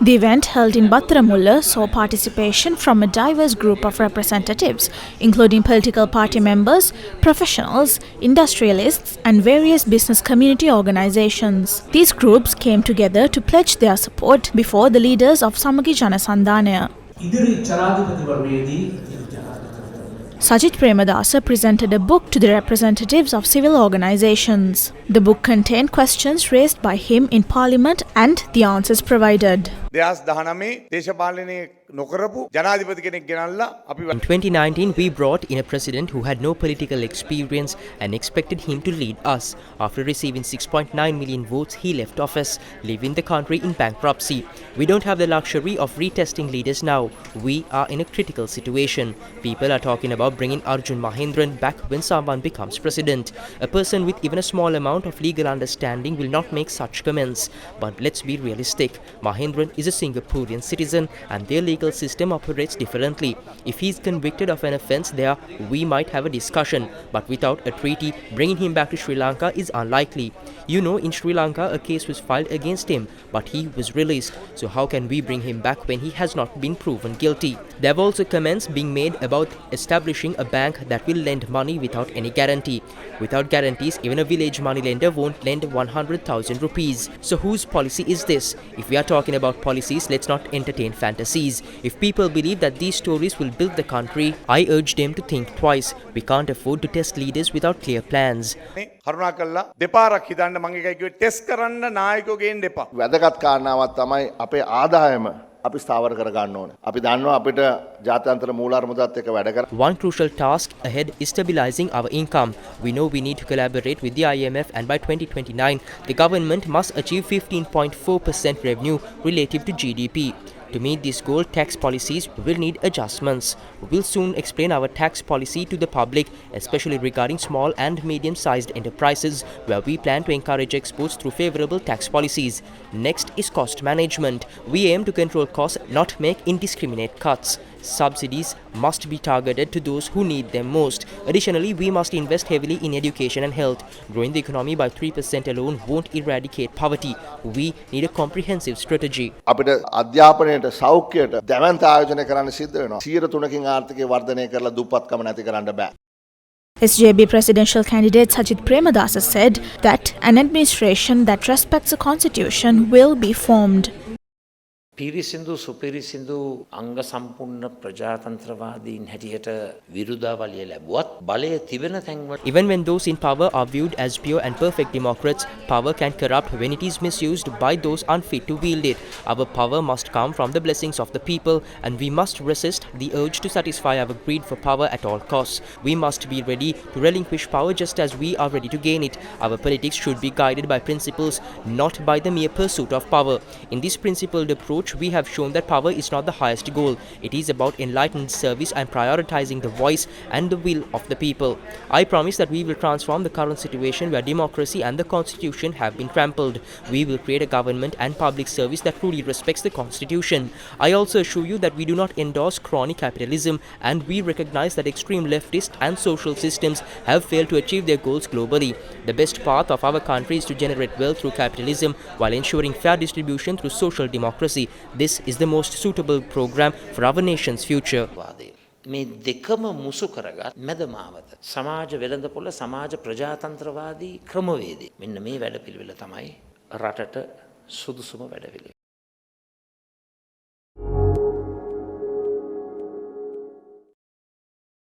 The event held in Battaramulla saw participation from a diverse group of representatives, including political party members, professionals, industrialists, and various business community organizations. These groups came together to pledge their support before the leaders of Samagi Janasandhanaya. Sajith presented a book to the representatives of civil organizations. The book contained questions raised by him in Parliament and the answers provided. In 2019, we brought in a president who had no political experience and expected him to lead us. After receiving 6.9 million votes, he left office, leaving the country in bankruptcy. We don't have the luxury of retesting leaders now. We are in a critical situation. People are talking about bringing Arjun Mahendran back when someone becomes president. A person with even a small amount of legal understanding will not make such comments. But let's be realistic. Mahendran is a Singaporean citizen and their legal system operates differently. If he is convicted of an offence there, we might have a discussion. But without a treaty, bringing him back to Sri Lanka is unlikely. You know, in Sri Lanka, a case was filed against him, but he was released. So how can we bring him back when he has not been proven guilty? There have also comments being made about establishing a bank that will lend money without any guarantee. Without guarantees, even a village money lender won't lend 100,000 rupees. So whose policy is this? If we are talking about policies, let's not entertain fantasies. If people believe that these stories will build the country, I urge them to think twice. We can't afford to test leaders without clear plans. වැදගත් කාරණාවක් තමයි අපේ ආදායම අපි ස්ථාවර කර ගන්න ඕනේ. අපි දන්නවා අපිට ජාත්‍යන්තර මූලාරමුදත් එක්ක වැඩ කරන්න. One crucial task ahead is stabilizing our income. We know we need to collaborate with the IMF, and by 2029, the government must achieve 15.4% revenue relative to GDP. To meet this goal, tax policies will need adjustments. We will soon explain our tax policy to the public, especially regarding small and medium-sized enterprises, where we plan to encourage exports through favorable tax policies. Next is cost management. We aim to control costs, not make indiscriminate cuts. Subsidies must be targeted to those who need them most. Additionally, we must invest heavily in education and health. Growing the economy by 3% alone won't eradicate poverty. We need a comprehensive strategy. අපිට අධ්‍යාපනයට සෞඛ්‍යයට දැවැන්ත ආයෝජනය කරන්න සිද්ධ වෙනවා. 103කින් ආර්ථිකය වර්ධනය කරලා දුප්පත්කම නැති කරන්න බෑ. SJB presidential candidate Sajith Premadasa said that an administration that respects the constitution will be formed. පිරිසිදු සුපිරිසිදු අංග සම්පූර්ණ ප්‍රජාතන්ත්‍රවාදීන් හැටියට විරුදාවලිය ලැබුවත් බලය තිබෙන තැන්වල Even when those in power are viewed as pure and perfect democrats, power can corrupt when it is misused by those unfit to wield it. Our power must come from the blessings of the people, and we must resist the urge to satisfy our greed for power at all costs. We must be ready to relinquish power just as we are ready to gain it. Our politics should be guided by principles, not by the mere pursuit of power. In this principled approach, we have shown that power is not the highest goal. It is about enlightened service and prioritizing the voice and the will of the people. I promise that we will transform the current situation where democracy and the constitution have been trampled. We will create a government and public service that truly respects the constitution. I also assure you that we do not endorse crony capitalism, and we recognize that extreme leftist and social systems have failed to achieve their goals globally. The best path of our country is to generate wealth through capitalism while ensuring fair distribution through social democracy. This is the most suitable program for our nation's future. මේ දෙකම මුසු කරගත් මැදමාවත සමාජ වෙළඳපොළ සමාජ ප්‍රජාතන්ත්‍රවාදී ක්‍රමවේදය මෙන්න මේ වැඩපිළිවෙල තමයි රටට සුදුසුම වැඩපිළිවෙල.